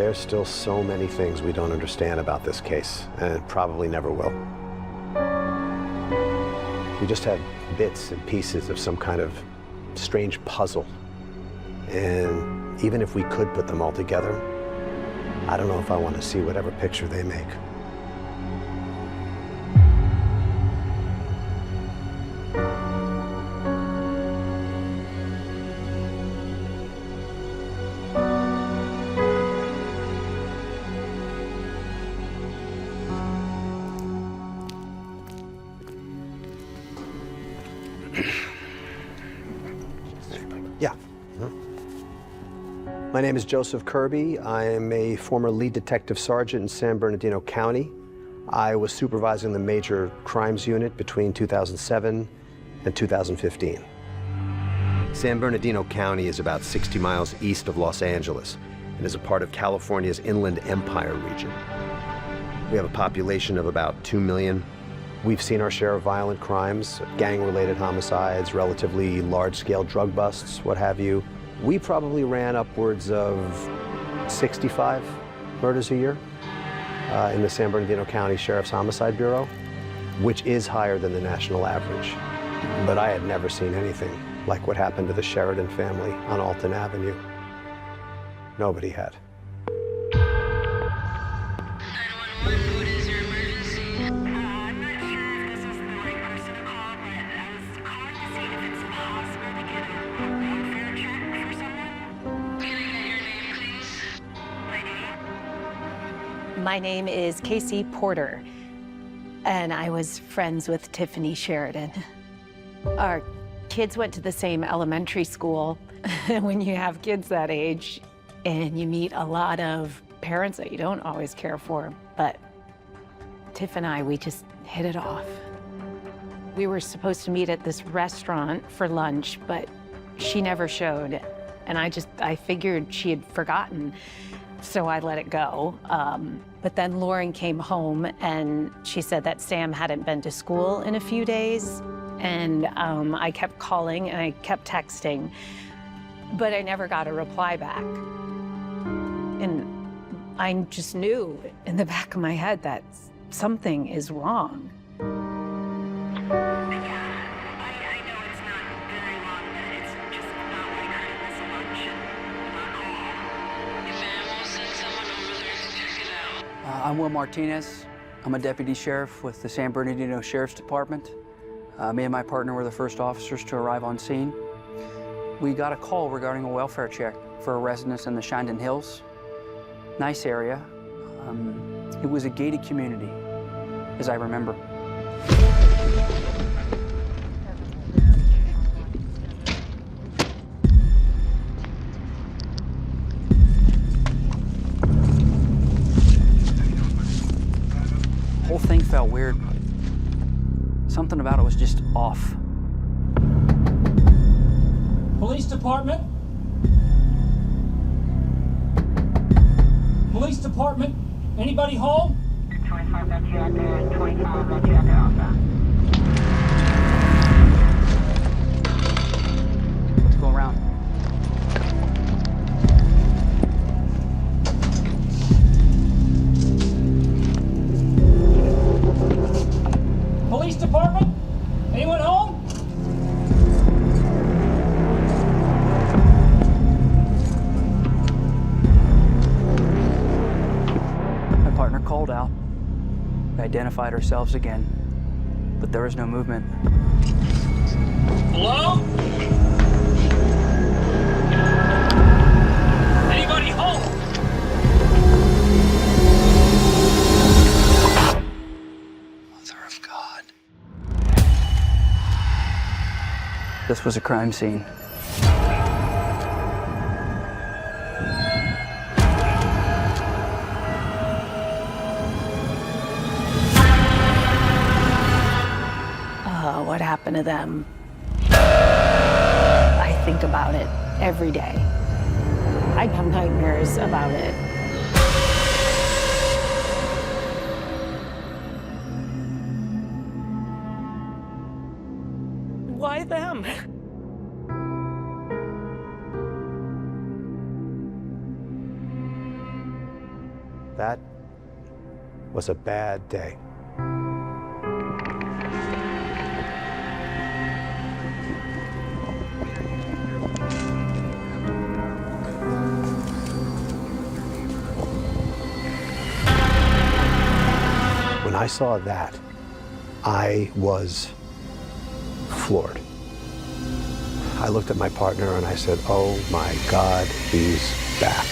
There's still so many things we don't understand about this case, and probably never will. We just have bits and pieces of some kind of strange puzzle. And even if we could put them all together, I don't know if I want to see whatever picture they make. Yeah. My name is Joseph Kirby. I am a former lead detective sergeant in San Bernardino County. I was supervising the major crimes unit between 2007 and 2015. San Bernardino County is about 60 miles east of Los Angeles and is a part of California's Inland Empire region. We have a population of about 2 million. We've seen our share of violent crimes, gang-related homicides, relatively large-scale drug busts, what have you. We probably ran upwards of 65 murders a year in the San Bernardino County Sheriff's Homicide Bureau, which is higher than the national average. But I had never seen anything like what happened to the Sheridan family on Alton Avenue. Nobody had. 911, what is your emergency? I'm not sure if this was the right person to call, but I was calling to see if it's possible to get a welfare check for someone. Can I get your name, please? My name? My name is Casey Porter, and I was friends with Tiffany Sheridan. Our kids went to the same elementary school. When you have kids that age and you meet a lot of parents that you don't always care for, but Tiff and I, we just hit it off. We were supposed to meet at this restaurant for lunch, but she never showed. And I figured she had forgotten, so I let it go. But then Lauren came home and she said that Sam hadn't been to school in a few days. And I kept calling and I kept texting, but I never got a reply back. And I just knew in the back of my head that something is wrong. Yeah, I know it's not very long, but it's just not like her in this lunch and not all. If I'll send someone over there to check it out. I'm Will Martinez. I'm a deputy sheriff with the San Bernardino Sheriff's Department. Me and my partner were the first officers to arrive on scene. We got a call regarding a welfare check for a residence in the Shandon Hills. Nice area. It was a gated community, as I remember. The whole thing felt weird. Something about it was just off. Police department? Police department? Anybody home? 25 got you out there, and 25 got you out there also. Let's go around. Police department? Anyone home? My partner called out. We identified ourselves again, but there was no movement. Hello? Anybody home? Mother of God. This was a crime scene. What happened to them? I think about it every day. I have nightmares about it. Why them? that was a bad day. When I saw that, I was floored. I looked at my partner and I said, oh my God, he's back.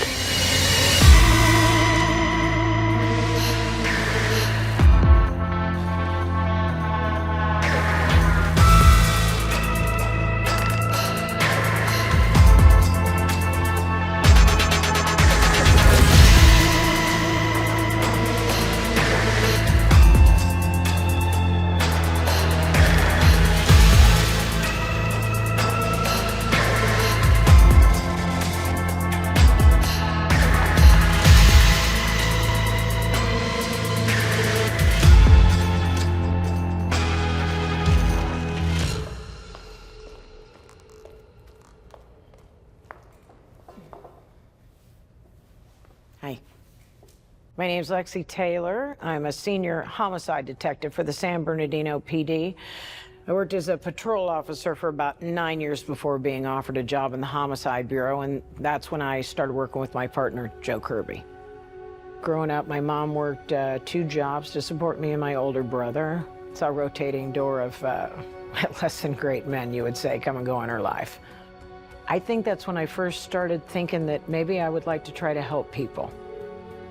Hi. My name's Lexi Taylor. I'm a senior homicide detective for the San Bernardino PD. I worked as a patrol officer for about 9 years before being offered a job in the Homicide Bureau, and that's when I started working with my partner, Joe Kirby. Growing up, my mom worked 2 jobs to support me and my older brother. Saw a rotating door of less than great men, you would say, come and go in her life. I think that's when I first started thinking that maybe I would like to try to help people.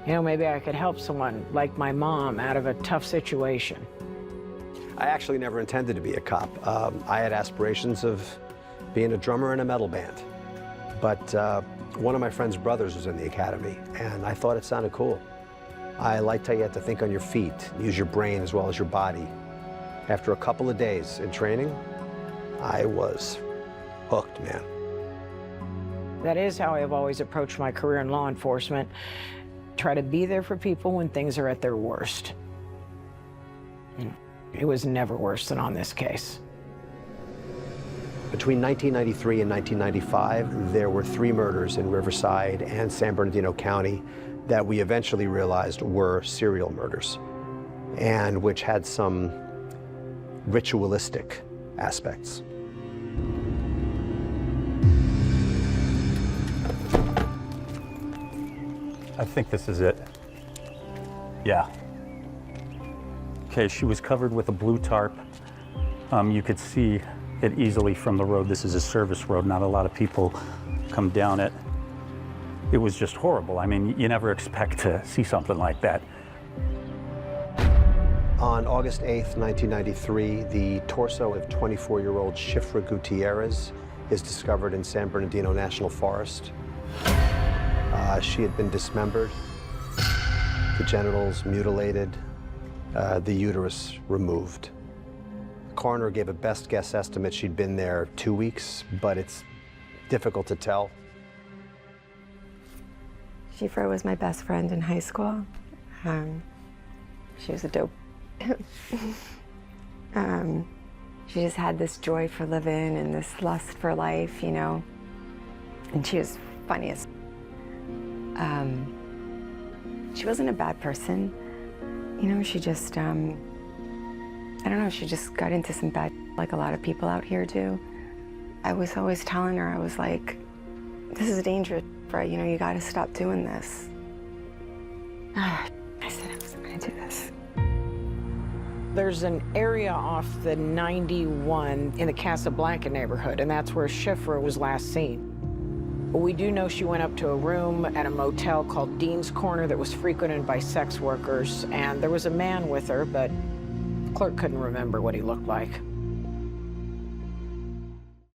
You know, maybe I could help someone like my mom out of a tough situation. I actually never intended to be a cop. I had aspirations of being a drummer in a metal band. But one of my friend's brothers was in the academy, and I thought it sounded cool. I liked how you had to think on your feet, use your brain as well as your body. After a couple of days in training, I was hooked, man. That is how I have always approached my career in law enforcement. Try to be there for people when things are at their worst. It was never worse than on this case. Between 1993 and 1995, there were 3 murders in Riverside and San Bernardino County that we eventually realized were serial murders, and which had some ritualistic aspects. I think this is it. Yeah. Okay, she was covered with a blue tarp. You could see it easily from the road. This is a service road. Not a lot of people come down it. It was just horrible. I mean, you never expect to see something like that. On August 8th, 1993, the torso of 24-year-old Shiffra Gutierrez is discovered in San Bernardino National Forest. She had been dismembered, the genitals mutilated, the uterus removed. The coroner gave a best guess estimate she'd been there 2 weeks, but it's difficult to tell. Shiffra was my best friend in high school. She was a dope. She just had this joy for living and this lust for life, you know. And she was funniest. She wasn't a bad person. You know, she just, I don't know, she just got into some bad like a lot of people out here do. I was always telling her, I was like, this is dangerous, right? You know, you gotta stop doing this. I said I wasn't gonna do this. There's an area off the 91 in the Casablanca neighborhood, and that's where Shiffra was last seen. We do know she went up to a room at a motel called Dean's Corner that was frequented by sex workers, and there was a man with her, but the clerk couldn't remember what he looked like.